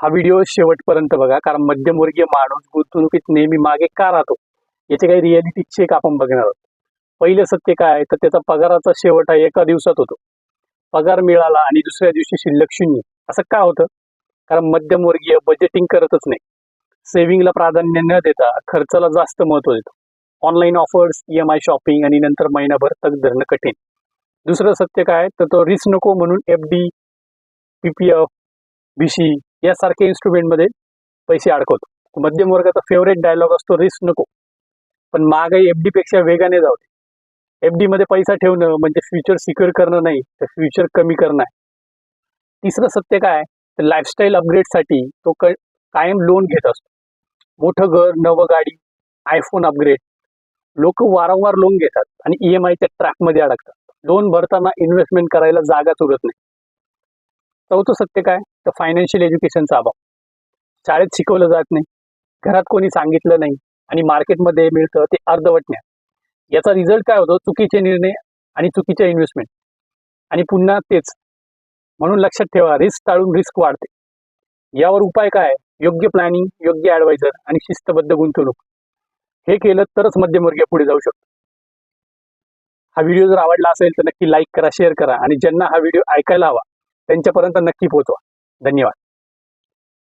हा व्हिडिओ शेवटपर्यंत बघा, कारण मध्यमवर्गीय माणूस गुंतवणुकीत नेहमी मागे का राहतो याचे काही रियालिटी चेक आपण बघणार आहोत. पहिलं सत्य काय आहे तर त्याचा पगाराचा शेवट हा एका दिवसात होतो. पगार मिळाला आणि दुसऱ्या दिवशी शिल्लक शून्य. असं का होतं? कारण मध्यमवर्गीय बजेटिंग करतच नाही. सेव्हिंगला प्राधान्य न देता खर्चाला जास्त महत्त्व देतो. ऑनलाईन ऑफर्स, EMI शॉपिंग आणि नंतर महिनाभर तग धरणं कठीण. दुसरं सत्य काय तर तो रिस्क नको म्हणून FD, PPF, BC यासारख्या इन्स्ट्रुमेंटमध्ये पैसे अडकवतो. मध्यम वर्गाचा फेवरेट डायलॉग असतो रिस्क नको, पण महागाई FD पेक्षा वेगाने जाते. FD मध्ये पैसा ठेवणं म्हणजे फ्युचर सिक्युअर करणं नाही, तर फ्युचर कमी करणं आहे. तिसरं सत्य काय तर लाईफस्टाईल अपग्रेडसाठी तो कायम लोन घेत असतो. मोठं घर, नवं गाडी, आयफोन अपग्रेड. लोक वारंवार लोन घेतात आणि EMIच्या ट्रॅकमध्ये अडकतात. लोन भरताना इन्व्हेस्टमेंट करायला जागाच उरत नाही. चौथं सत्य काय तर फायनान्शियल एज्युकेशनचा अभाव. शाळेत शिकवलं जात नाही, घरात कोणी सांगितलं नाही आणि मार्केटमध्ये मिळतं ते अर्धवट ज्ञान. याचा रिझल्ट काय होतो? चुकीचे निर्णय आणि चुकीच्या इन्व्हेस्टमेंट. आणि पुन्हा तेच. म्हणून लक्षात ठेवा, रिस्क टाळून रिस्क वाढते. यावर उपाय काय? योग्य प्लॅनिंग, योग्य ॲडवायझर आणि शिस्तबद्ध गुंतवणूक. हे केलं तरच मध्यमवर्गीय पुढे जाऊ शकतो. हा व्हिडिओ जर आवडला असेल तर नक्की लाईक करा, शेअर करा आणि ज्यांना हा व्हिडिओ ऐकायला हवा त्यांच्यापर्यंत नक्की पोहोचवा. धन्यवाद.